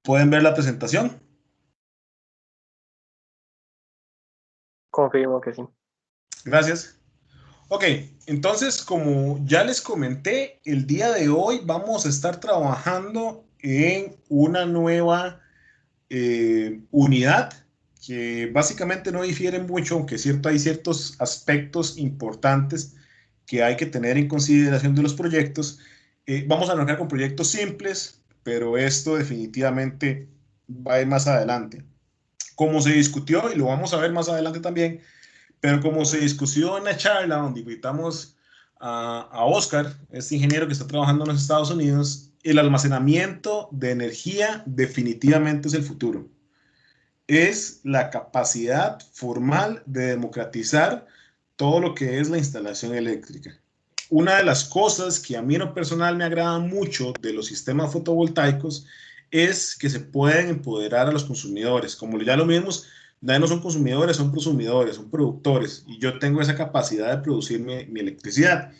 ¿Pueden ver la presentación? Confirmo que sí. Gracias. Ok, entonces, como ya les comenté, el día de hoy vamos a estar trabajando en una nueva unidad que básicamente no difiere mucho, aunque hay ciertos aspectos importantes que hay que tener en consideración de los proyectos. Vamos a arrancar con proyectos simples, pero esto definitivamente va a ir más adelante. Como se discutió, y lo vamos a ver más adelante también, pero como se discutió en la charla donde invitamos a Oscar, este ingeniero que está trabajando en los Estados Unidos, el almacenamiento de energía definitivamente es el futuro. Es la capacidad formal de democratizar todo lo que es la instalación eléctrica. Una de las cosas que a mí en lo personal me agrada mucho de los sistemas fotovoltaicos es que se pueden empoderar a los consumidores. Como ya lo vimos, ya no son consumidores, son prosumidores, son productores, y yo tengo esa capacidad de producir mi electricidad.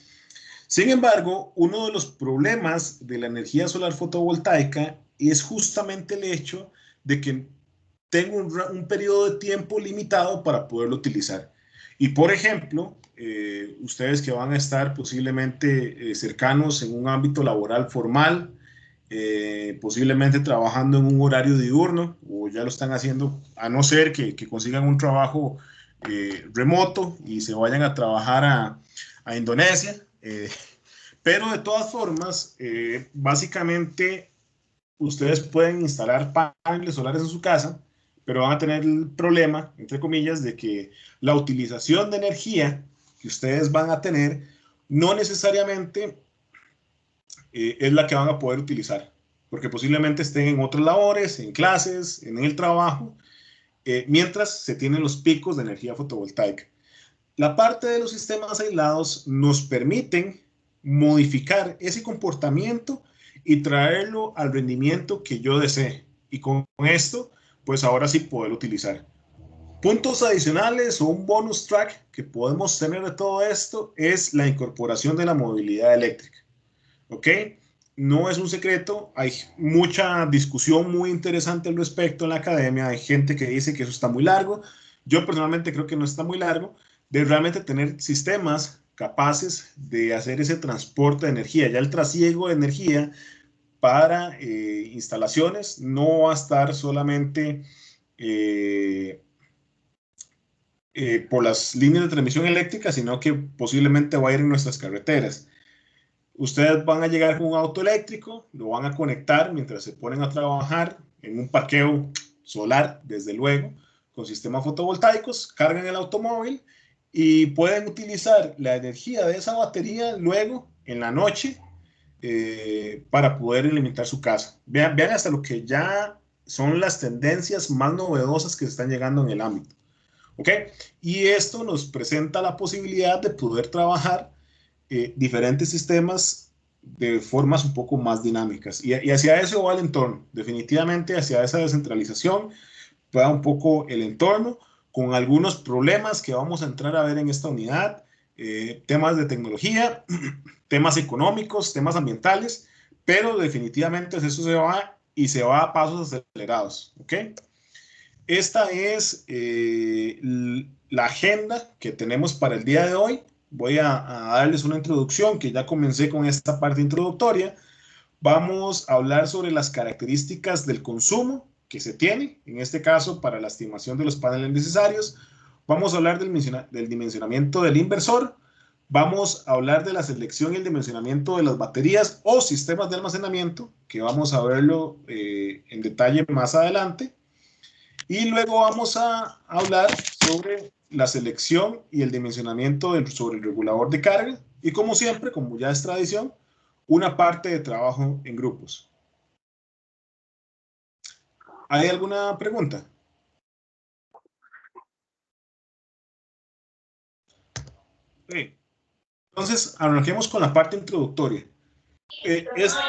Sin embargo, uno de los problemas de la energía solar fotovoltaica es justamente el hecho de que tengo un periodo de tiempo limitado para poderlo utilizar. Y por ejemplo, ustedes que van a estar posiblemente cercanos en un ámbito laboral formal, posiblemente trabajando en un horario diurno, o ya lo están haciendo, a no ser que consigan un trabajo remoto y se vayan a trabajar a Indonesia. Pero de todas formas, básicamente ustedes pueden instalar paneles solares en su casa, pero van a tener el problema, entre comillas, de que la utilización de energía que ustedes van a tener no necesariamente es la que van a poder utilizar, porque posiblemente estén en otras labores, en clases, en el trabajo, mientras se tienen los picos de energía fotovoltaica. La parte de los sistemas aislados nos permiten modificar ese comportamiento y traerlo al rendimiento que yo desee. Y con esto, pues ahora sí poder utilizar. Puntos adicionales o un bonus track que podemos tener de todo esto es la incorporación de la movilidad eléctrica. ¿Ok? No es un secreto, hay mucha discusión muy interesante al respecto en la academia, hay gente que dice que eso está muy largo, yo personalmente creo que no está muy largo, de realmente tener sistemas capaces de hacer ese transporte de energía, ya el trasiego de energía para instalaciones no va a estar solamente eh, por las líneas de transmisión eléctrica, sino que posiblemente va a ir en nuestras carreteras. Ustedes van a llegar con un auto eléctrico, lo van a conectar mientras se ponen a trabajar en un parqueo solar, desde luego, con sistemas fotovoltaicos, cargan el automóvil y pueden utilizar la energía de esa batería luego en la noche para poder alimentar su casa. Vean hasta lo que ya son las tendencias más novedosas que están llegando en el ámbito. ¿Ok? Y esto nos presenta la posibilidad de poder trabajar diferentes sistemas de formas un poco más dinámicas. Y hacia eso va el entorno, definitivamente hacia esa descentralización va un poco el entorno, con algunos problemas que vamos a entrar a ver en esta unidad, temas de tecnología, temas económicos, temas ambientales, pero definitivamente eso se va y se va a pasos acelerados. ¿Ok? Esta es la agenda que tenemos para el día de hoy. Voy a darles una introducción, que ya comencé con esta parte introductoria. Vamos a hablar sobre las características del consumo que se tiene, en este caso para la estimación de los paneles necesarios. Vamos a hablar del dimensionamiento del inversor. Vamos a hablar de la selección y el dimensionamiento de las baterías o sistemas de almacenamiento, que vamos a verlo en detalle más adelante. Y luego vamos a hablar sobre la selección y el dimensionamiento sobre el regulador de carga. Y como siempre, como ya es tradición, una parte de trabajo en grupos. ¿Hay alguna pregunta? Sí. Entonces, arranquemos con la parte introductoria. Este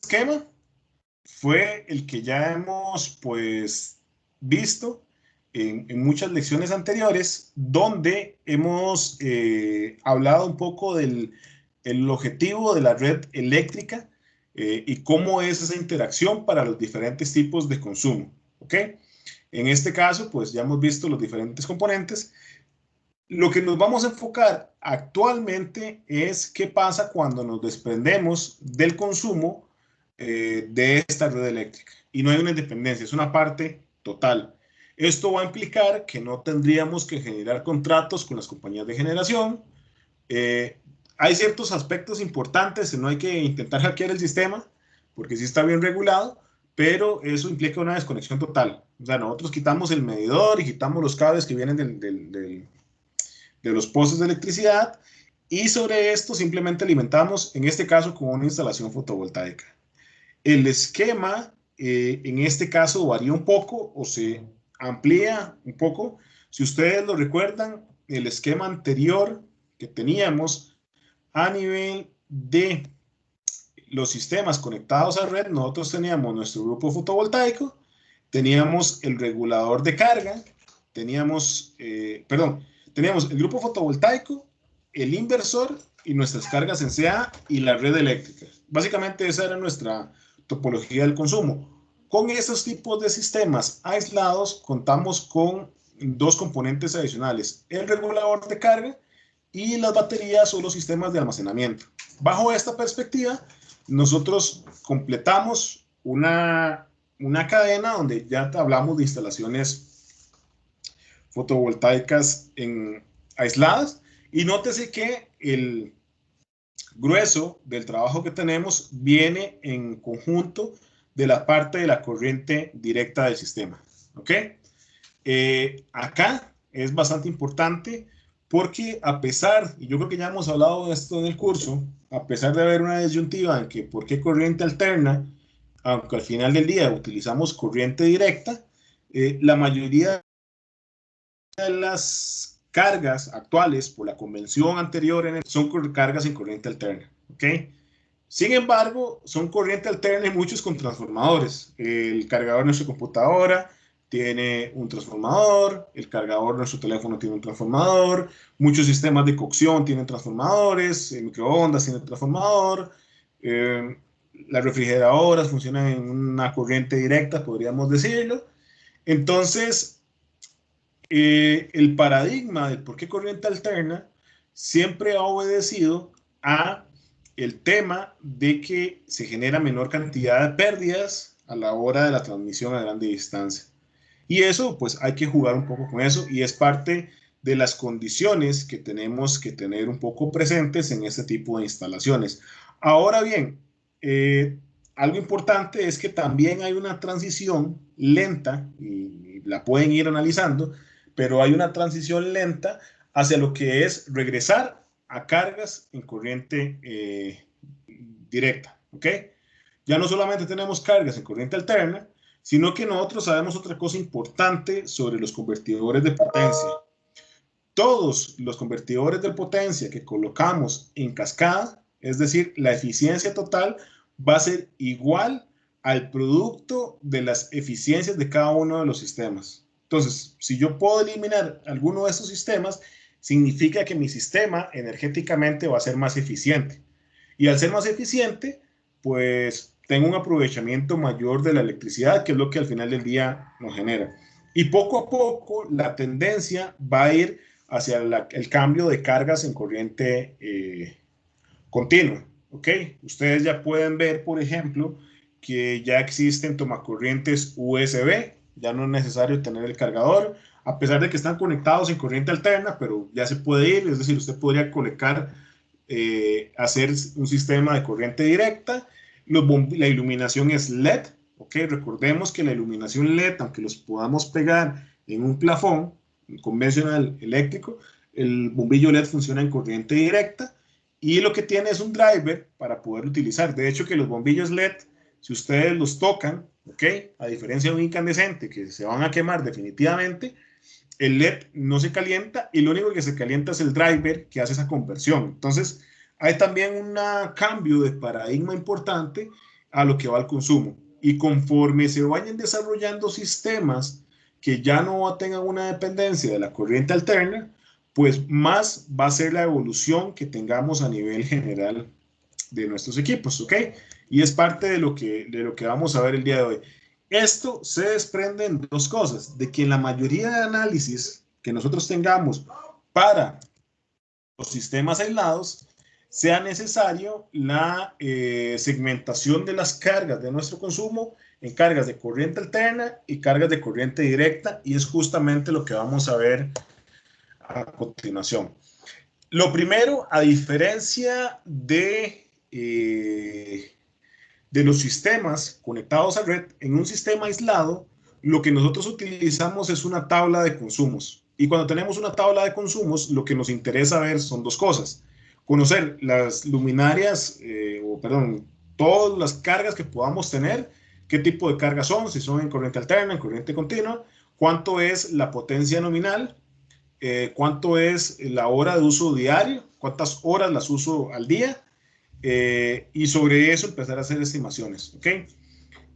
esquema fue el que ya hemos pues visto en muchas lecciones anteriores, donde hemos hablado un poco del el objetivo de la red eléctrica y cómo es esa interacción para los diferentes tipos de consumo. ¿Ok? En este caso, pues ya hemos visto los diferentes componentes. Lo que nos vamos a enfocar actualmente es qué pasa cuando nos desprendemos del consumo de esta red eléctrica. Y no hay una independencia, es una parte total. Esto va a implicar que no tendríamos que generar contratos con las compañías de generación. Eh, Hay ciertos aspectos importantes, no hay que intentar hackear el sistema, porque sí está bien regulado, pero eso implica una desconexión total. O sea, nosotros quitamos el medidor y quitamos los cables que vienen de los postes de electricidad y sobre esto simplemente alimentamos, en este caso, con una instalación fotovoltaica. El esquema, en este caso, varía un poco o se amplía un poco. Si ustedes lo recuerdan, el esquema anterior que teníamos a nivel de los sistemas conectados a red, nosotros teníamos nuestro grupo fotovoltaico, teníamos el regulador de carga, teníamos el grupo fotovoltaico, el inversor y nuestras cargas en CA y la red eléctrica. Básicamente esa era nuestra topología del consumo. Con esos tipos de sistemas aislados contamos con dos componentes adicionales, el regulador de carga y las baterías o los sistemas de almacenamiento. Bajo esta perspectiva, nosotros completamos una cadena donde ya hablamos de instalaciones fotovoltaicas aisladas y nótese que el grueso del trabajo que tenemos viene en conjunto de la parte de la corriente directa del sistema. ¿Ok? Acá es bastante importante porque a pesar, y yo creo que ya hemos hablado de esto en el curso, a pesar de haber una disyuntiva en que por qué corriente alterna, aunque al final del día utilizamos corriente directa, la mayoría de las cargas actuales por la convención anterior son cargas en corriente alterna. ¿Ok? Sin embargo, son corriente alterna y muchos con transformadores. El cargador de nuestra computadora tiene un transformador, el cargador de nuestro teléfono tiene un transformador, muchos sistemas de cocción tienen transformadores, el microondas tiene transformador, eh, las refrigeradoras funcionan en una corriente directa, podríamos decirlo. Entonces, el paradigma del por qué corriente alterna siempre ha obedecido a el tema de que se genera menor cantidad de pérdidas a la hora de la transmisión a grande distancia. Y eso, pues hay que jugar un poco con eso y es parte de las condiciones que tenemos que tener un poco presentes en este tipo de instalaciones. Ahora bien, algo importante es que también hay una transición lenta, y la pueden ir analizando, pero hay una transición lenta hacia lo que es regresar a cargas en corriente directa, ¿ok? Ya no solamente tenemos cargas en corriente alterna, sino que nosotros sabemos otra cosa importante sobre los convertidores de potencia. Todos los convertidores de potencia que colocamos en cascada, es decir, la eficiencia total va a ser igual al producto de las eficiencias de cada uno de los sistemas. Entonces, si yo puedo eliminar alguno de estos sistemas, significa que mi sistema energéticamente va a ser más eficiente. Y al ser más eficiente, pues tengo un aprovechamiento mayor de la electricidad, que es lo que al final del día nos genera. Y poco a poco la tendencia va a ir hacia el cambio de cargas en corriente continua. ¿Ok? Ustedes ya pueden ver, por ejemplo, que ya existen tomacorrientes USB, ya no es necesario tener el cargador, a pesar de que están conectados en corriente alterna, pero ya se puede ir, es decir, usted podría conectar, hacer un sistema de corriente directa. La iluminación es LED, ¿ok? Recordemos que la iluminación LED, aunque los podamos pegar en un plafón convencional eléctrico, el bombillo LED funciona en corriente directa y lo que tiene es un driver para poder utilizar. De hecho, que los bombillos LED, si ustedes los tocan, ¿ok? A diferencia de un incandescente que se van a quemar definitivamente, el LED no se calienta y lo único que se calienta es el driver que hace esa conversión. Entonces, hay también un cambio de paradigma importante a lo que va al consumo. Y conforme se vayan desarrollando sistemas que ya no tengan una dependencia de la corriente alterna, pues más va a ser la evolución que tengamos a nivel general de nuestros equipos, ¿ok? Y es parte de lo que vamos a ver el día de hoy. Esto se desprende en dos cosas, de que en la mayoría de análisis que nosotros tengamos para los sistemas aislados, sea necesario la segmentación de las cargas de nuestro consumo en cargas de corriente alterna y cargas de corriente directa, y es justamente lo que vamos a ver a continuación. Lo primero, a diferencia de los sistemas conectados a red, en un sistema aislado, lo que nosotros utilizamos es una tabla de consumos. Y cuando tenemos una tabla de consumos, lo que nos interesa ver son dos cosas. Conocer las luminarias, todas las cargas que podamos tener, qué tipo de cargas son, si son en corriente alterna, en corriente continua, cuánto es la potencia nominal, cuánto es la hora de uso diario, cuántas horas las uso al día, y sobre eso empezar a hacer estimaciones. ¿Okay?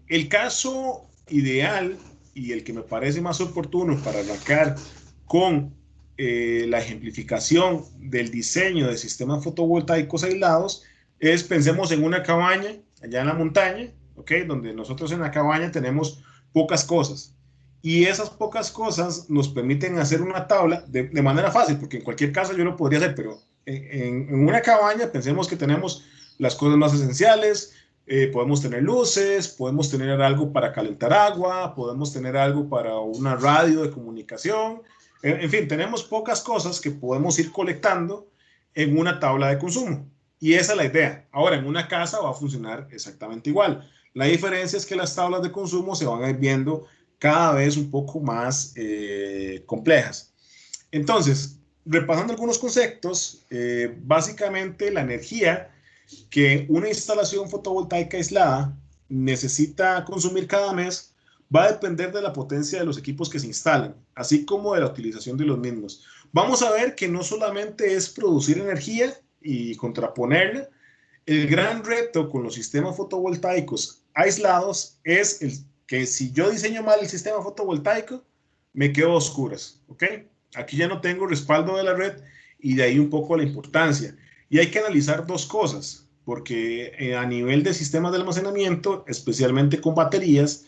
El caso ideal y el que me parece más oportuno para arrancar con la ejemplificación del diseño de sistemas fotovoltaicos aislados es, pensemos en una cabaña allá en la montaña, ¿okay? Donde nosotros en la cabaña tenemos pocas cosas. Y esas pocas cosas nos permiten hacer una tabla de manera fácil, porque en cualquier caso yo lo podría hacer, pero en una cabaña pensemos que tenemos las cosas más esenciales, podemos tener luces, podemos tener algo para calentar agua, podemos tener algo para una radio de comunicación, en fin, tenemos pocas cosas que podemos ir colectando en una tabla de consumo. Y esa es la idea. Ahora, en una casa va a funcionar exactamente igual. La diferencia es que las tablas de consumo se van a ir viendo cada vez un poco más complejas. Entonces, repasando algunos conceptos, básicamente la energía que una instalación fotovoltaica aislada necesita consumir cada mes va a depender de la potencia de los equipos que se instalan, así como de la utilización de los mismos. Vamos a ver que no solamente es producir energía y contraponerla, el gran reto con los sistemas fotovoltaicos aislados es el que si yo diseño mal el sistema fotovoltaico, me quedo a oscuras, ¿ok? Aquí ya no tengo respaldo de la red y de ahí un poco la importancia. Y hay que analizar dos cosas, porque a nivel de sistemas de almacenamiento, especialmente con baterías,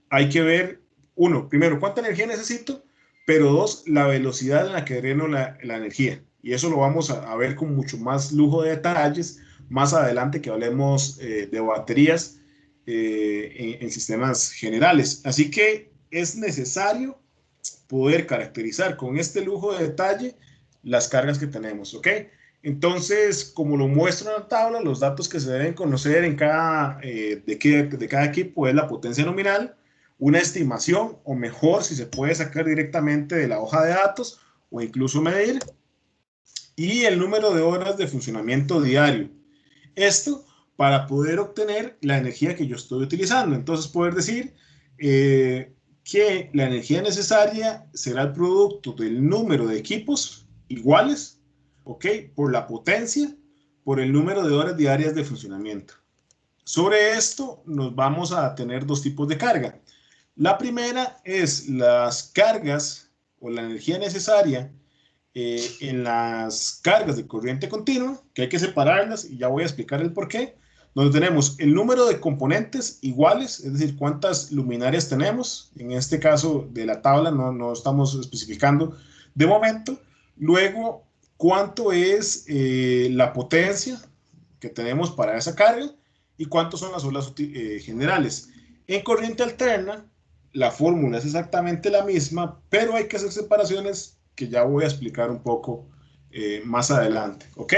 hay que ver, uno, primero, cuánta energía necesito, pero dos, la velocidad en la que dreno la energía. Y eso lo vamos a ver con mucho más lujo de detalles más adelante que hablemos de baterías en sistemas generales. Así que es necesario poder caracterizar con este lujo de detalle las cargas que tenemos, ¿ok? Entonces, como lo muestro en la tabla, los datos que se deben conocer en de cada equipo es la potencia nominal, una estimación, o mejor, si se puede sacar directamente de la hoja de datos, o incluso medir, y el número de horas de funcionamiento diario. Esto para poder obtener la energía que yo estoy utilizando. Entonces, poder decir que la energía necesaria será el producto del número de equipos iguales, ¿ok? Por la potencia, por el número de horas diarias de funcionamiento. Sobre esto nos vamos a tener dos tipos de carga. La primera es las cargas o la energía necesaria en las cargas de corriente continua, que hay que separarlas y ya voy a explicar el por qué, donde tenemos el número de componentes iguales, es decir, cuántas luminarias tenemos, en este caso de la tabla no estamos especificando de momento, luego cuánto es la potencia que tenemos para esa carga y cuántos son las olas generales. En corriente alterna, la fórmula es exactamente la misma, pero hay que hacer separaciones que ya voy a explicar un poco más adelante, ¿ok?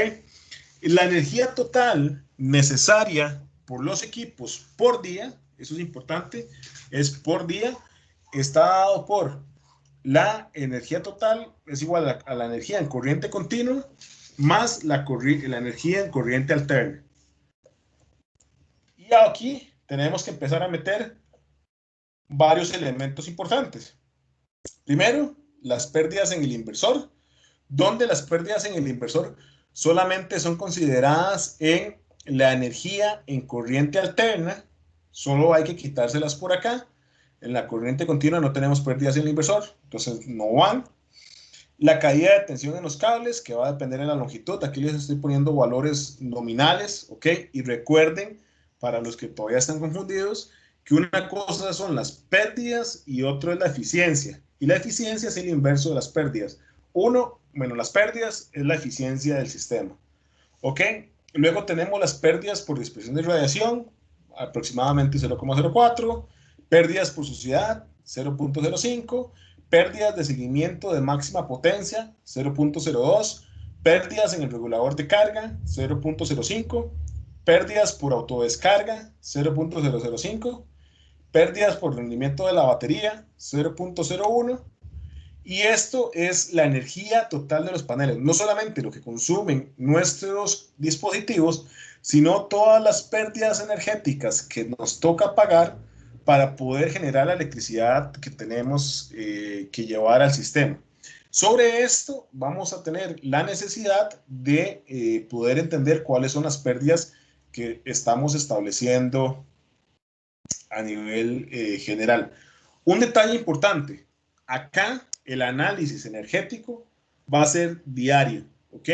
La energía total necesaria por los equipos por día, eso es importante, es por día, está dado por la energía total, es igual a la energía en corriente continua, más la energía en corriente alterna. Y aquí tenemos que empezar a meter varios elementos importantes. Primero, las pérdidas en el inversor, donde las pérdidas en el inversor solamente son consideradas en la energía en corriente alterna, solo hay que quitárselas por acá. En la corriente continua no tenemos pérdidas en el inversor, entonces no van. La caída de tensión en los cables, que va a depender de la longitud. Aquí les estoy poniendo valores nominales, ¿ok? Y recuerden, para los que todavía están confundidos, que una cosa son las pérdidas y otro es la eficiencia. Y la eficiencia es el inverso de las pérdidas. Uno menos las pérdidas es la eficiencia del sistema, ¿ok? Luego tenemos las pérdidas por dispersión de radiación, aproximadamente 0,04, pérdidas por suciedad, 0,05, pérdidas de seguimiento de máxima potencia, 0,02, pérdidas en el regulador de carga, 0,05, pérdidas por autodescarga, 0,005, pérdidas por rendimiento de la batería, 0,01, y esto es la energía total de los paneles, no solamente lo que consumen nuestros dispositivos, sino todas las pérdidas energéticas que nos toca pagar para poder generar la electricidad que tenemos que llevar al sistema. Sobre esto vamos a tener la necesidad de poder entender cuáles son las pérdidas que estamos estableciendo a nivel general. Un detalle importante, acá el análisis energético va a ser diario, ¿ok?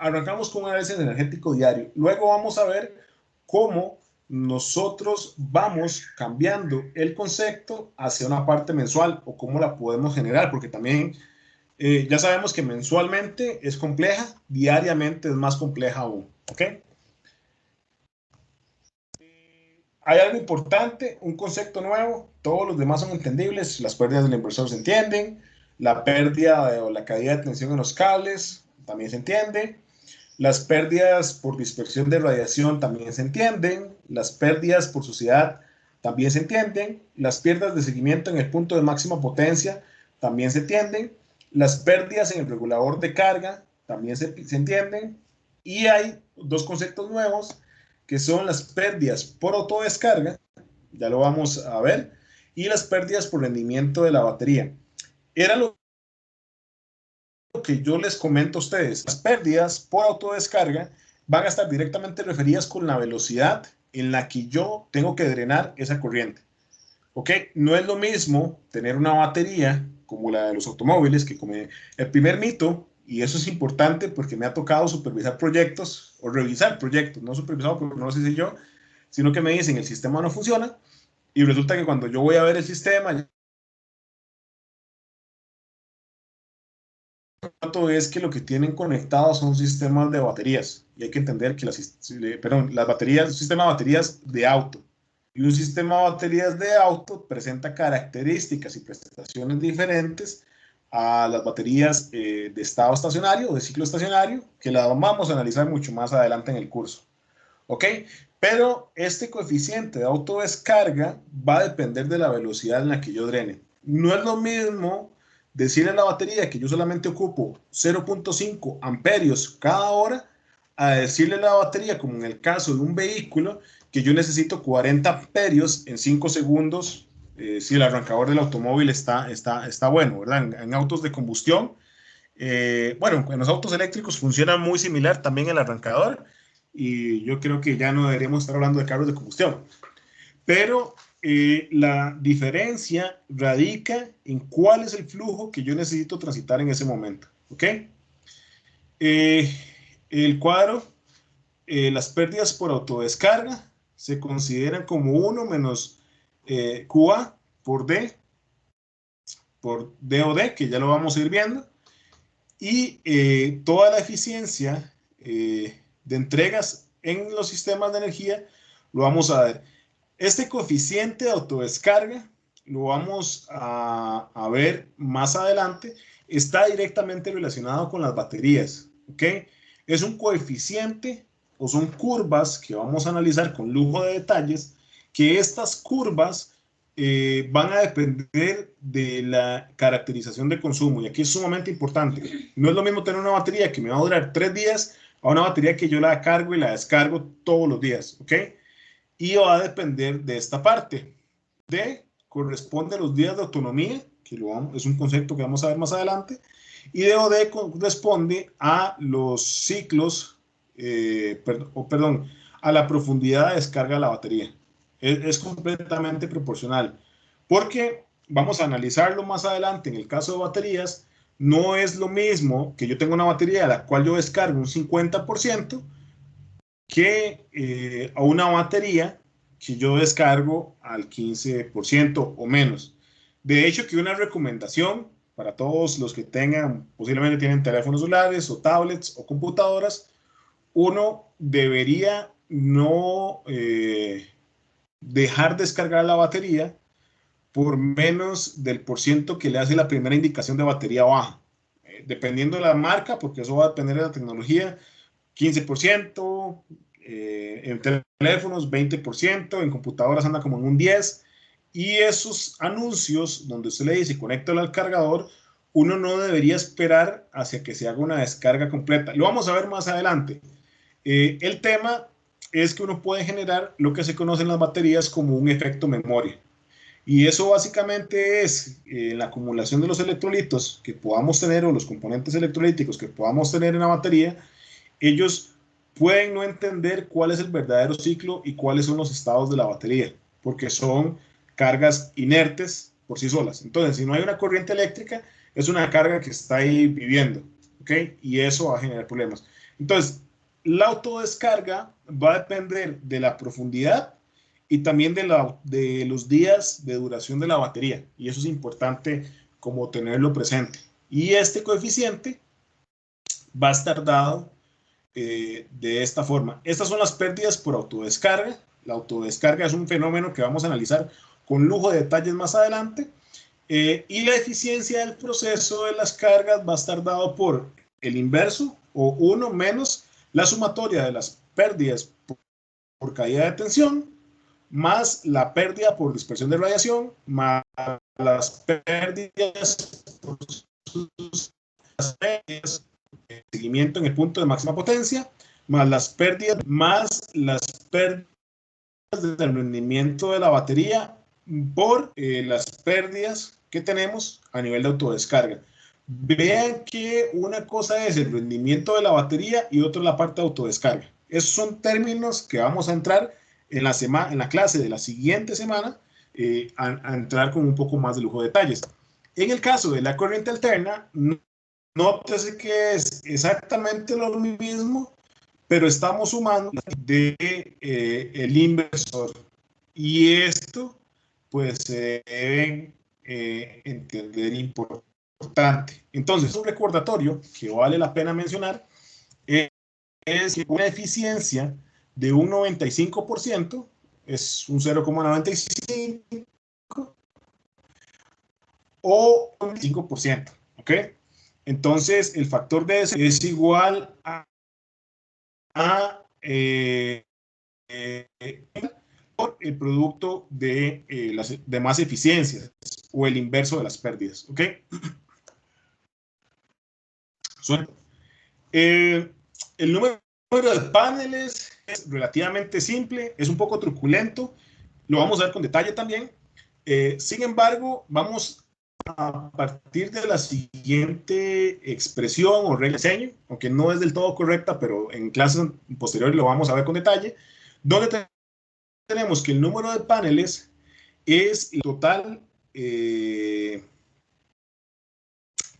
Arrancamos con un análisis energético diario. Luego vamos a ver cómo nosotros vamos cambiando el concepto hacia una parte mensual o cómo la podemos generar, porque también ya sabemos que mensualmente es compleja, diariamente es más compleja aún, ¿ok? Hay algo importante, un concepto nuevo, todos los demás son entendibles, las pérdidas del inversor se entienden, la pérdida o la caída de tensión en los cables también se entiende, las pérdidas por dispersión de radiación también se entienden, las pérdidas por suciedad también se entienden, las pérdidas de seguimiento en el punto de máxima potencia también se entienden, las pérdidas en el regulador de carga también se entienden, y hay dos conceptos nuevos que son las pérdidas por autodescarga, ya lo vamos a ver, y las pérdidas por rendimiento de la batería. Era lo que yo les comento a ustedes. Las pérdidas por autodescarga van a estar directamente referidas con la velocidad en la que yo tengo que drenar esa corriente. ¿Ok? No es lo mismo tener una batería como la de los automóviles, que como el primer mito, y eso es importante porque me ha tocado supervisar proyectos o revisar proyectos, no supervisado porque no lo sé si yo, sino que me dicen el sistema no funciona y resulta que cuando yo voy a ver el sistema, es que lo que tienen conectados son sistemas de baterías y hay que entender que las baterías, un sistema de baterías de auto y un sistema de baterías de auto presenta características y prestaciones diferentes a las baterías de estado estacionario o de ciclo estacionario, que las vamos a analizar mucho más adelante en el curso. ¿Ok? Pero este coeficiente de autodescarga va a depender de la velocidad en la que yo drene. No es lo mismo decirle a la batería que yo solamente ocupo 0,5 amperios cada hora a decirle a la batería, como en el caso de un vehículo, que yo necesito 40 amperios en 5 segundos si el arrancador del automóvil está bueno, ¿verdad? En autos de combustión, bueno, en los autos eléctricos funciona muy similar también el arrancador y yo creo que ya no deberíamos estar hablando de carros de combustión. Pero la diferencia radica en cuál es el flujo que yo necesito transitar en ese momento. ¿Ok? Eh, el cuadro, las pérdidas por autodescarga se consideran como 1 menos QA por D o D, que ya lo vamos a ir viendo. Y toda la eficiencia de entregas en los sistemas de energía lo vamos a ver. Este coeficiente de autodescarga lo vamos a ver más adelante. Está directamente relacionado con las baterías. ¿Ok? Es un coeficiente o son curvas que vamos a analizar con lujo de detalles, que estas curvas van a depender de la caracterización de consumo. Y aquí es sumamente importante. No es lo mismo tener una batería que me va a durar 3 días a una batería que yo la cargo y la descargo todos los días. ¿Ok? Y va a depender de esta parte. D corresponde a los días de autonomía, que es un concepto que vamos a ver más adelante. Y DOD corresponde a los ciclos, perdón, a la profundidad de descarga de la batería. Es completamente proporcional. Porque vamos a analizarlo más adelante en el caso de baterías. No es lo mismo que yo tenga una batería de la cual yo descargo un 50% que a una batería que yo descargo al 15% o menos. De hecho, que una recomendación para todos los que tengan, posiblemente tienen teléfonos celulares o tablets o computadoras, uno debería no dejar descargar la batería por menos del por ciento que le hace la primera indicación de batería baja. Dependiendo de la marca, porque eso va a depender de la tecnología, 15%, en teléfonos 20%, en computadoras anda como en un 10%, y esos anuncios donde usted le dice conéctalo al cargador, uno no debería esperar hacia que se haga una descarga completa. Lo vamos a ver más adelante. El tema es que uno puede generar lo que se conoce en las baterías como un efecto memoria. Y eso básicamente es la acumulación de los electrolitos que podamos tener o los componentes electrolíticos que podamos tener en la batería. Ellos pueden no entender cuál es el verdadero ciclo y cuáles son los estados de la batería, porque son cargas inertes por sí solas. Entonces, si no hay una corriente eléctrica, es una carga que está ahí viviendo, ¿ok? Y eso va a generar problemas. Entonces, la autodescarga va a depender de la profundidad y también de los días de duración de la batería. Y eso es importante como tenerlo presente. Y este coeficiente va a estar dado de esta forma. Estas son las pérdidas por autodescarga. La autodescarga es un fenómeno que vamos a analizar con lujo de detalles más adelante. Y la eficiencia del proceso de las cargas va a estar dado por el inverso o 1 menos la sumatoria de las pérdidas por caída de tensión más la pérdida por dispersión de radiación más las pérdidas por sus pérdidas seguimiento en el punto de máxima potencia, más las pérdidas del rendimiento de la batería por las pérdidas que tenemos a nivel de autodescarga. Vean que una cosa es el rendimiento de la batería y otra la parte de autodescarga. Esos son términos que vamos a entrar en la clase de la siguiente semana a entrar con un poco más de lujo de detalles. En el caso de la corriente alterna, nótese que es exactamente lo mismo, pero estamos sumando de el inversor. Y esto, pues, se deben entender importante. Entonces, un recordatorio que vale la pena mencionar es que una eficiencia de un 95% es un 0,95 o un 5%, ¿ok? Entonces, el factor de ese es igual a por el producto de las demás eficiencias o el inverso de las pérdidas, ¿ok? Son, eh, el número de paneles es relativamente simple, es un poco truculento, lo vamos a ver con detalle también. Sin embargo, vamos a partir de la siguiente expresión o regla de diseño, aunque no es del todo correcta, pero en clases posteriores lo vamos a ver con detalle, donde tenemos que el número de paneles es el total que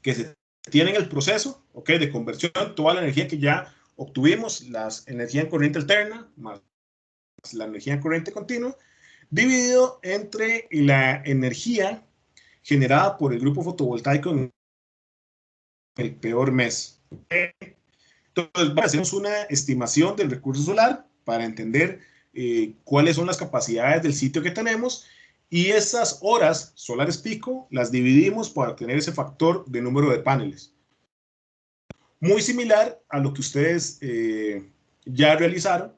se tiene en el proceso, ¿ok? De conversión, toda la energía que ya obtuvimos, la energía en corriente alterna más la energía en corriente continua, dividido entre la energía generada por el grupo fotovoltaico en el peor mes. Entonces, hacemos una estimación del recurso solar para entender cuáles son las capacidades del sitio que tenemos y esas horas solares pico las dividimos para obtener ese factor de número de paneles. Muy similar a lo que ustedes ya realizaron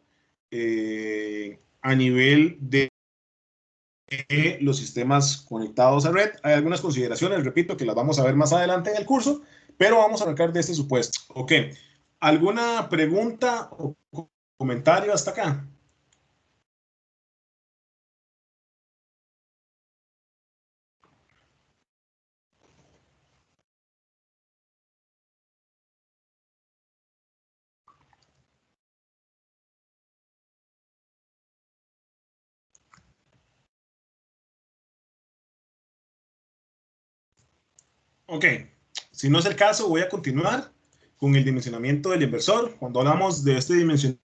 a nivel de los sistemas conectados a red. Hay algunas consideraciones, repito, que las vamos a ver más adelante en el curso, pero vamos a arrancar de este supuesto. Ok, ¿alguna pregunta o comentario hasta acá? Ok, si no es el caso, voy a continuar con el dimensionamiento del inversor. Cuando hablamos de este dimensionamiento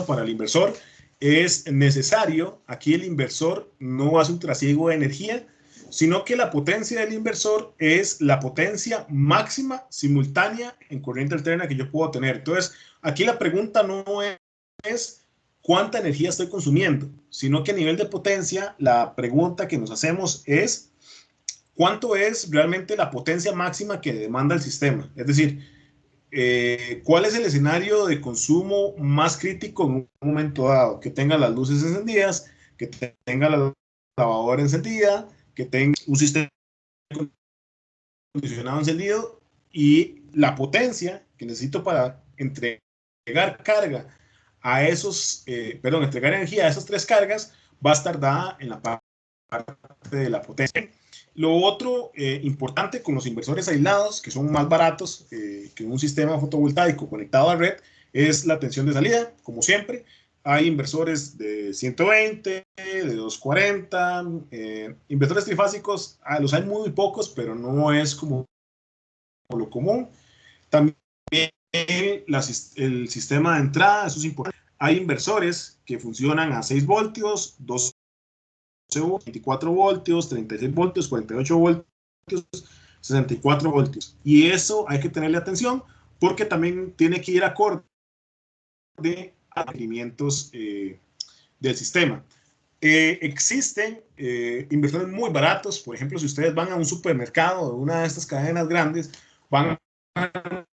para el inversor, es necesario, aquí el inversor no hace un trasiego de energía, sino que la potencia del inversor es la potencia máxima simultánea en corriente alterna que yo puedo tener. Entonces, aquí la pregunta no es cuánta energía estoy consumiendo, sino que a nivel de potencia, la pregunta que nos hacemos es cuánto es realmente la potencia máxima que demanda el sistema. Es decir, ¿cuál es el escenario de consumo más crítico en un momento dado? Que tenga las luces encendidas, que tenga la lavadora encendida, que tenga un sistema acondicionado encendido y la potencia que necesito para entregar carga a esos, entregar energía a esas tres cargas va a estar dada en la parte de la potencia. Lo otro importante con los inversores aislados, que son más baratos que un sistema fotovoltaico conectado a red, es la tensión de salida, como siempre. Hay inversores de 120, de 240, inversores trifásicos, los hay muy pocos, pero no es como lo común. También el sistema de entrada, eso es importante. Hay inversores que funcionan a 6 voltios, 12 24 voltios, 36 voltios, 48 voltios, 64 voltios. Y eso hay que tenerle atención porque también tiene que ir acorde a requerimientos del sistema. Existen inversores muy baratos. Por ejemplo, si ustedes van a un supermercado de una de estas cadenas grandes, van a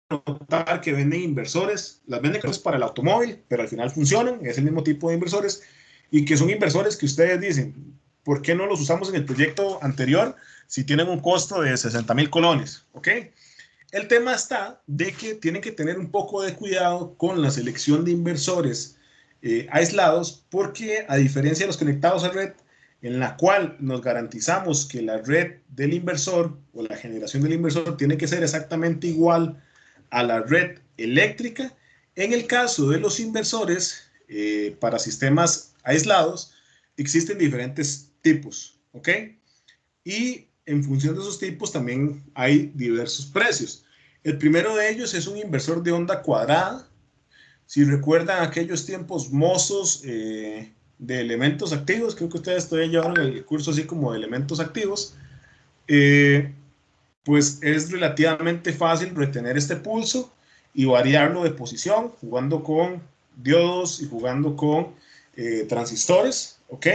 notar que venden inversores, las venden para el automóvil, pero al final funcionan, es el mismo tipo de inversores, y que son inversores que ustedes dicen, ¿por qué no los usamos en el proyecto anterior si tienen un costo de 60,000 colones? ¿Ok? El tema está de que tienen que tener un poco de cuidado con la selección de inversores aislados, porque a diferencia de los conectados a red, en la cual nos garantizamos que la red del inversor o la generación del inversor tiene que ser exactamente igual a la red eléctrica, en el caso de los inversores para sistemas aislados, existen diferentes tipos, ¿ok? Y en función de esos tipos también hay diversos precios. El primero de ellos es un inversor de onda cuadrada. Si recuerdan aquellos tiempos mozos de elementos activos, creo que ustedes todavía llevaron el curso así como de elementos activos, eh, pues es relativamente fácil retener este pulso y variarlo de posición jugando con diodos y jugando con transistores, ¿ok?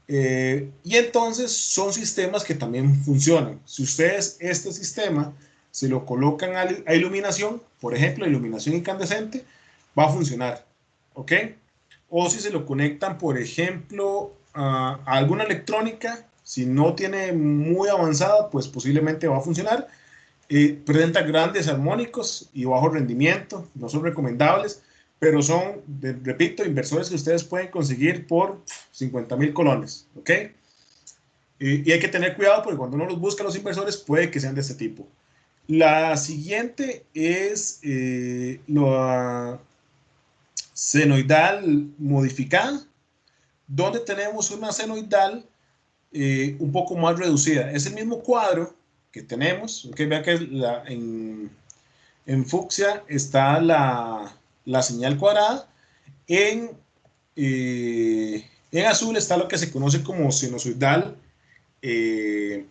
Y entonces son sistemas que también funcionan. Si ustedes este sistema se lo colocan a iluminación, por ejemplo, iluminación incandescente, va a funcionar, ¿ok? O si se lo conectan, por ejemplo, a alguna electrónica, si no tiene muy avanzada, pues posiblemente va a funcionar. Presenta grandes armónicos y bajo rendimiento, no son recomendables, pero son, repito, inversores que ustedes pueden conseguir por 50,000 colones, ¿ok? Y hay que tener cuidado porque cuando uno los busca los inversores puede que sean de este tipo. La siguiente es la senoidal modificada, donde tenemos una senoidal un poco más reducida. Es el mismo cuadro que tenemos, que vean que en fucsia está la señal cuadrada, en, en azul está lo que se conoce como sinusoidal eh,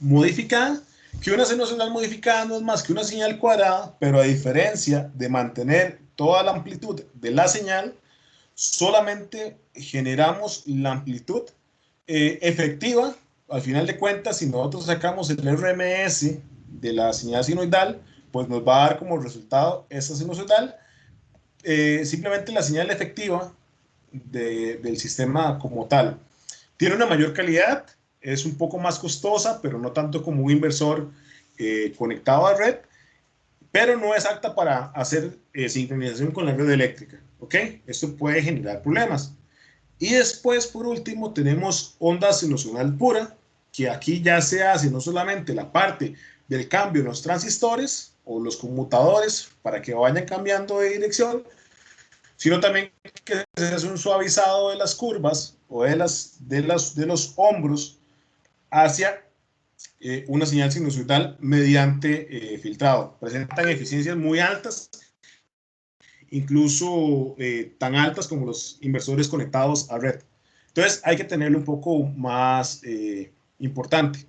modificada, que una sinusoidal modificada no es más que una señal cuadrada, pero a diferencia de mantener toda la amplitud de la señal, solamente generamos la amplitud efectiva. Al final de cuentas, si nosotros sacamos el RMS de la señal sinusoidal, pues nos va a dar como resultado esa sinusoidal, simplemente la señal efectiva del sistema como tal. Tiene una mayor calidad, es un poco más costosa, pero no tanto como un inversor conectado a red, pero no es apta para hacer sincronización con la red eléctrica, ¿ok? Esto puede generar problemas. Y después, por último, tenemos onda sinusoidal pura, que aquí ya se hace no solamente la parte del cambio en los transistores o los conmutadores para que vayan cambiando de dirección, sino también que se hace un suavizado de las curvas o de los hombros hacia una señal sinusoidal mediante filtrado. Presentan eficiencias muy altas, incluso tan altas como los inversores conectados a red. Entonces hay que tenerlo un poco más importante.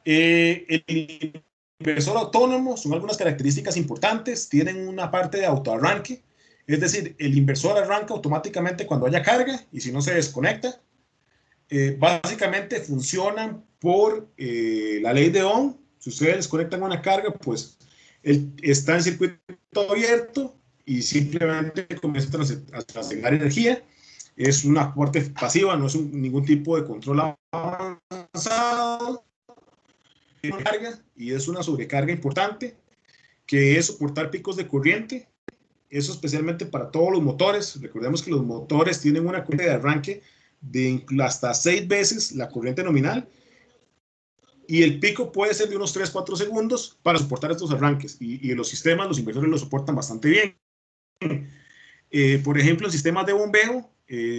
El inversor autónomo son algunas características importantes. Tienen una parte de autoarranque, es decir, el inversor arranca automáticamente cuando haya carga y si no se desconecta. Básicamente funcionan por la ley de Ohm. Si ustedes desconectan una carga, pues él está en circuito abierto y simplemente comienza a trasladar energía. Es una aporte pasiva, no es ningún tipo de control avanzado. Carga, y es una sobrecarga importante, que es soportar picos de corriente. Eso especialmente para todos los motores. Recordemos que los motores tienen una corriente de arranque de hasta 6 veces la corriente nominal, y el pico puede ser de unos 3-4 segundos para soportar estos arranques, y los sistemas, los inversores lo soportan bastante bien. Por ejemplo, los sistemas de bombeo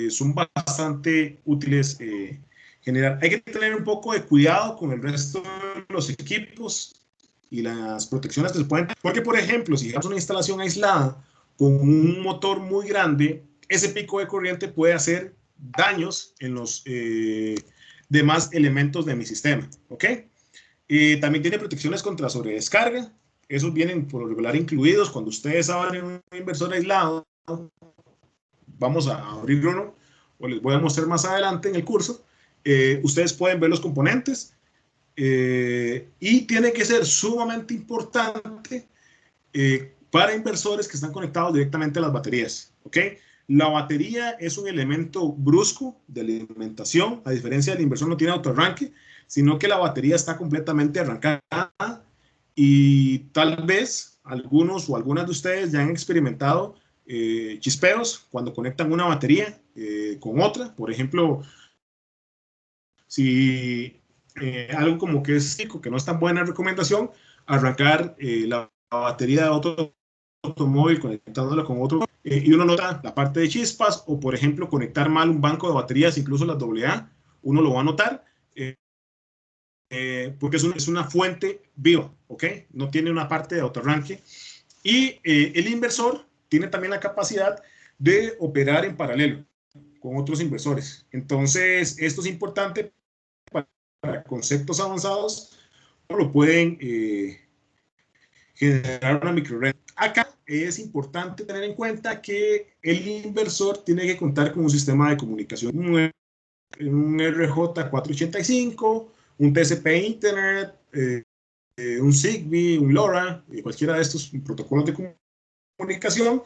son bastante útiles. Hay que tener un poco de cuidado con el resto de los equipos y las protecciones que se pueden, porque por ejemplo, si hacemos una instalación aislada con un motor muy grande, ese pico de corriente puede hacer daños en los demás elementos de mi sistema, ¿ok? También tiene protecciones contra sobredescarga. Esos vienen por lo regular incluidos cuando ustedes abren un inversor aislado. Vamos a abrir uno, o les voy a mostrar más adelante en el curso. Ustedes pueden ver los componentes, y tiene que ser sumamente importante para inversores que están conectados directamente a las baterías, ¿ok? La batería es un elemento brusco de alimentación. A diferencia del inversor, no tiene autoarranque, sino que la batería está completamente arrancada, y tal vez algunos o algunas de ustedes ya han experimentado chispeos cuando conectan una batería con otra. Por ejemplo, si algo como que es chico, que no es tan buena recomendación, arrancar la batería de otro automóvil conectándola con otro, y uno nota la parte de chispas, o por ejemplo conectar mal un banco de baterías, incluso las AA, uno lo va a notar, porque es una fuente viva, ¿ok? No tiene una parte de autoarranque. Y el inversor tiene también la capacidad de operar en paralelo con otros inversores. Entonces, esto es importante para conceptos avanzados, lo pueden generar una microred. Acá es importante tener en cuenta que el inversor tiene que contar con un sistema de comunicación, un RJ485, un TCP Internet, un Zigbee, un LoRa, cualquiera de estos protocolos de comunicación,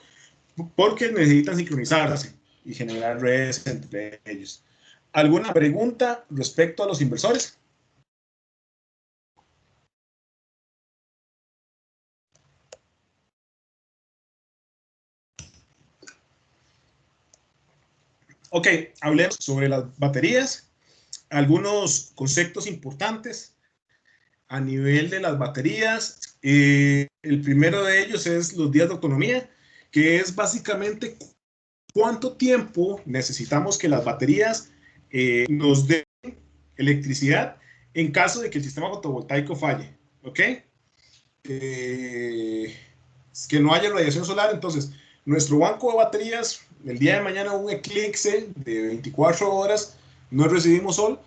porque necesitan sincronizarse y generar redes entre ellos. ¿Alguna pregunta respecto a los inversores? Ok, hablemos sobre las baterías. Algunos conceptos importantes a nivel de las baterías. El primero de ellos es los días de autonomía, que es básicamente cuánto tiempo necesitamos que las baterías nos den electricidad en caso de que el sistema fotovoltaico falle, ¿ok? Que no haya radiación solar. Entonces, nuestro banco de baterías, el día de mañana un eclipse de 24 horas, no recibimos sol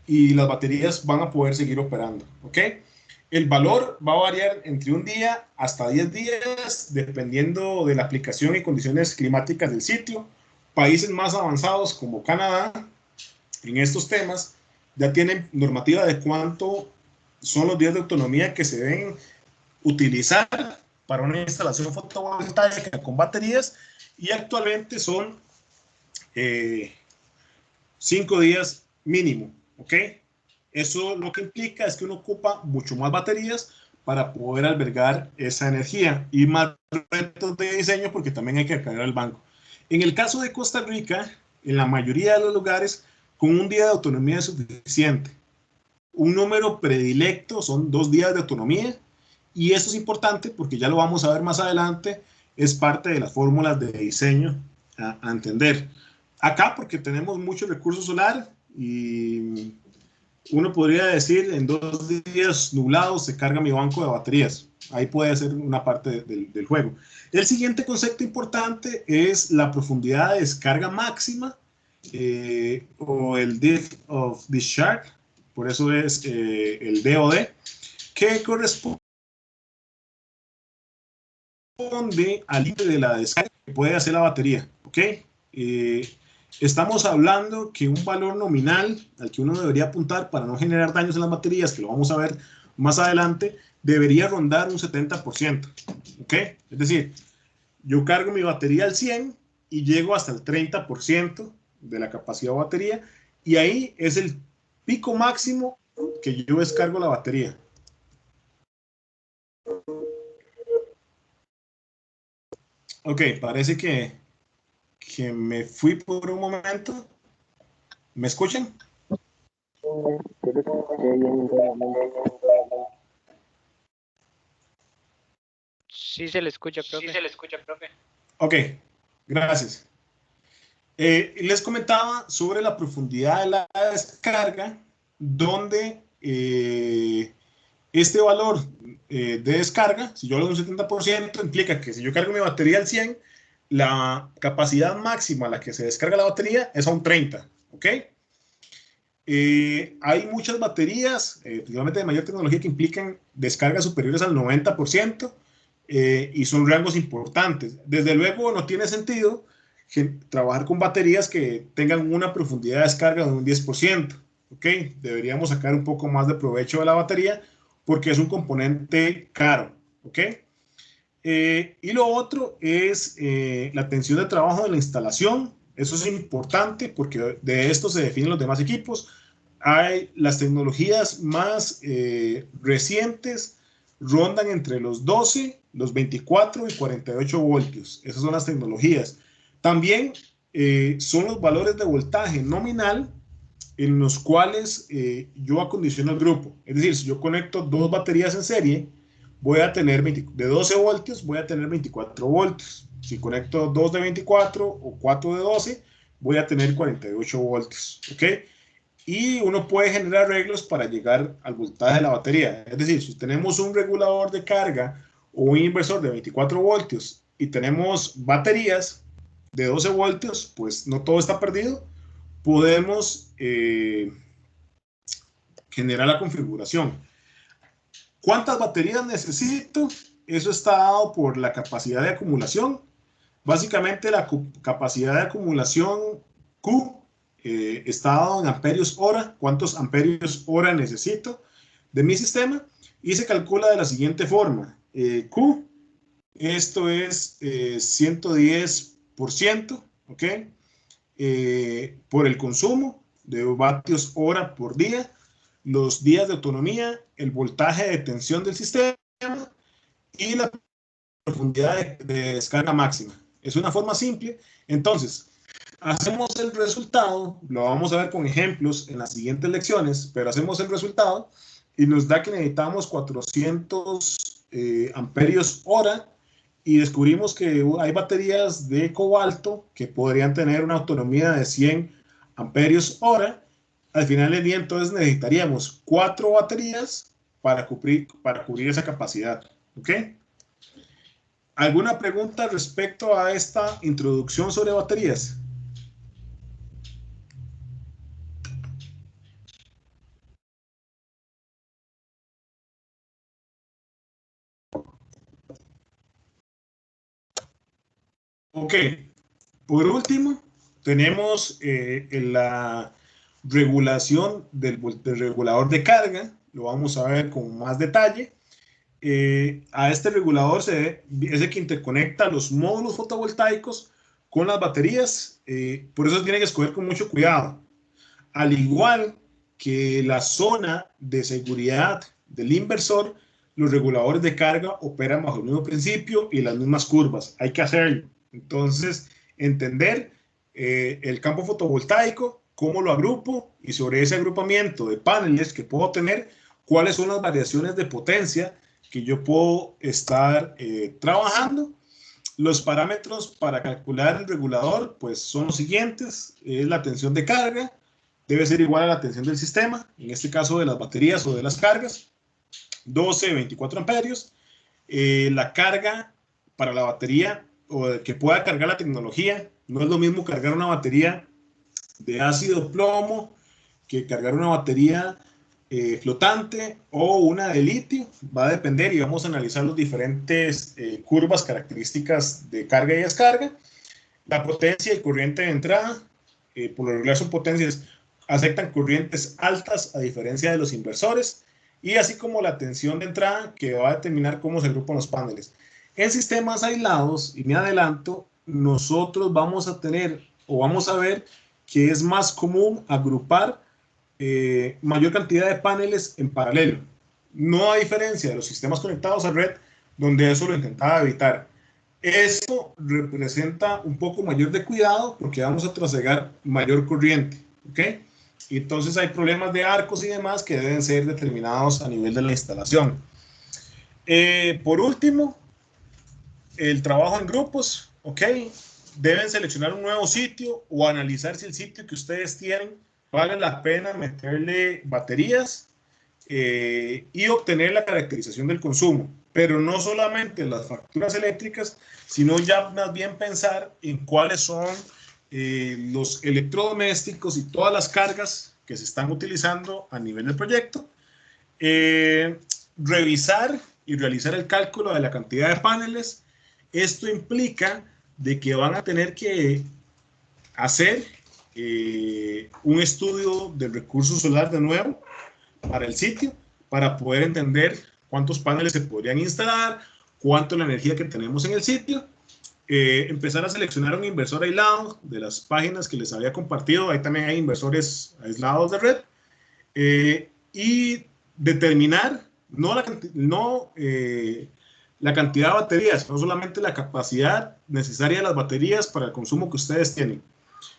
y las baterías van a poder seguir operando, ¿ok? El valor va a variar entre un día hasta 10 días, dependiendo de la aplicación y condiciones climáticas del sitio. Países más avanzados como Canadá, en estos temas, ya tienen normativa de cuánto son los días de autonomía que se deben utilizar para una instalación fotovoltaica con baterías, y actualmente son 5 días mínimo, ¿ok? Eso lo que implica es que uno ocupa mucho más baterías para poder albergar esa energía, y más retos de diseño porque también hay que cargar el banco. En el caso de Costa Rica, en la mayoría de los lugares, con un día de autonomía es suficiente. Un número predilecto son 2 días de autonomía, y eso es importante porque ya lo vamos a ver más adelante, es parte de las fórmulas de diseño a entender. Acá, porque tenemos mucho recurso solar y uno podría decir en 2 días nublados se carga mi banco de baterías. Ahí puede ser una parte del juego. El siguiente concepto importante es la profundidad de descarga máxima o el depth of discharge, por eso es el DOD, que corresponde al límite de la descarga que puede hacer la batería. ¿Ok? Estamos hablando que un valor nominal al que uno debería apuntar para no generar daños en las baterías, que lo vamos a ver más adelante, debería rondar un 70%. ¿Ok? Es decir, yo cargo mi batería al 100 y llego hasta el 30% de la capacidad de batería y ahí es el pico máximo que yo descargo la batería. Ok, parece que me fui por un momento. ¿Me escuchan? Sí se le escucha, profe. Sí se le escucha, profe. Ok, gracias. Les comentaba sobre la profundidad de la descarga, donde este valor de descarga, si yo hablo de un 70%, implica que si yo cargo mi batería al 100, la capacidad máxima a la que se descarga la batería es a un 30, ¿ok? Hay muchas baterías, principalmente de mayor tecnología, que implican descargas superiores al 90% y son rangos importantes. Desde luego, no tiene sentido trabajar con baterías que tengan una profundidad de descarga de un 10%. ¿Ok? Deberíamos sacar un poco más de provecho de la batería porque es un componente caro. ¿Ok? Y lo otro es la tensión de trabajo de la instalación. Eso es importante porque de esto se definen los demás equipos. Hay las tecnologías más recientes rondan entre los 12, los 24 y 48 voltios. Esas son las tecnologías. También son los valores de voltaje nominal en los cuales yo acondiciono el grupo. Es decir, si yo conecto dos baterías en serie, voy a tener de 12 voltios, voy a tener 24 voltios. Si conecto 2 de 24 o 4 de 12, voy a tener 48 voltios. ¿Ok? Y uno puede generar arreglos para llegar al voltaje de la batería. Es decir, si tenemos un regulador de carga o un inversor de 24 voltios y tenemos baterías de 12 voltios, pues no todo está perdido. Podemos generar la configuración. ¿Cuántas baterías necesito? Eso está dado por la capacidad de acumulación. Básicamente la capacidad de acumulación Q está dado en amperios hora. ¿Cuántos amperios hora necesito de mi sistema? Y se calcula de la siguiente forma. Q, esto es 110%, ¿ok? Por el consumo de vatios hora por día, los días de autonomía, el voltaje de tensión del sistema y la profundidad de descarga máxima. Es una forma simple. Entonces, hacemos el resultado, lo vamos a ver con ejemplos en las siguientes lecciones, pero hacemos el resultado y nos da que necesitamos 400 amperios hora y descubrimos que hay baterías de cobalto que podrían tener una autonomía de 100 amperios hora. Al final del día, entonces necesitaríamos 4 baterías para cubrir esa capacidad. ¿Ok? ¿Alguna pregunta respecto a esta introducción sobre baterías? Ok, por último, tenemos la regulación del regulador de carga, lo vamos a ver con más detalle. A este regulador es el que interconecta los módulos fotovoltaicos con las baterías, por eso tienen que escoger con mucho cuidado. Al igual que la zona de seguridad del inversor, los reguladores de carga operan bajo el mismo principio y las mismas curvas. Hay que hacerlo. Entonces, entender el campo fotovoltaico, cómo lo agrupo y sobre ese agrupamiento de paneles que puedo tener, cuáles son las variaciones de potencia que yo puedo estar trabajando. Los parámetros para calcular el regulador pues son los siguientes, es la tensión de carga, debe ser igual a la tensión del sistema, en este caso de las baterías o de las cargas, 12, 24 amperios. La carga para la batería o que pueda cargar la tecnología, no es lo mismo cargar una batería de ácido plomo que cargar una batería flotante o una de litio. Va a depender y vamos a analizar las diferentes curvas características de carga y descarga. La potencia y corriente de entrada, por lo regular son potencias, aceptan corrientes altas a diferencia de los inversores, y así como la tensión de entrada que va a determinar cómo se agrupan los paneles. En sistemas aislados, y me adelanto, nosotros vamos a tener o vamos a ver que es más común agrupar mayor cantidad de paneles en paralelo. No a diferencia de los sistemas conectados a red, donde eso lo intentaba evitar. Esto representa un poco mayor de cuidado porque vamos a trasegar mayor corriente, ¿ok? Y entonces hay problemas de arcos y demás que deben ser determinados a nivel de la instalación. Por último, el trabajo en grupos, ¿ok? Deben seleccionar un nuevo sitio o analizar si el sitio que ustedes tienen vale la pena meterle baterías y obtener la caracterización del consumo, pero no solamente las facturas eléctricas, sino ya más bien pensar en cuáles son los electrodomésticos y todas las cargas que se están utilizando a nivel del proyecto, revisar y realizar el cálculo de la cantidad de paneles. Esto implica de que van a tener que hacer un estudio del recurso solar de nuevo para el sitio, para poder entender cuántos paneles se podrían instalar, cuánto la energía que tenemos en el sitio, empezar a seleccionar un inversor aislado de las páginas que les había compartido. Ahí también hay inversores aislados de red, y determinar no la cantidad de baterías, no solamente la capacidad necesaria de las baterías para el consumo que ustedes tienen.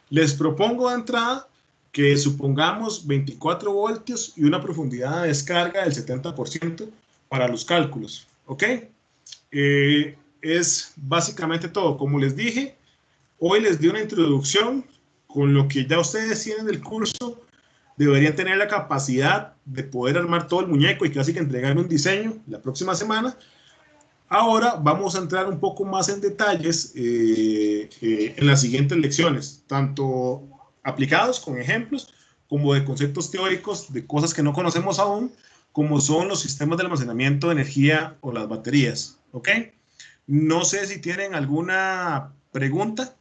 Les propongo de entrada que supongamos 24 voltios y una profundidad de descarga del 70% para los cálculos, ¿ok? Es básicamente todo. Como les dije, hoy les di una introducción con lo que ya ustedes tienen del curso. Deberían tener la capacidad de poder armar todo el muñeco y casi que entregarme un diseño la próxima semana. Ahora vamos a entrar un poco más en detalles en las siguientes lecciones, tanto aplicados con ejemplos, como de conceptos teóricos de cosas que no conocemos aún, como son los sistemas de almacenamiento de energía o las baterías, ¿ok? No sé si tienen alguna pregunta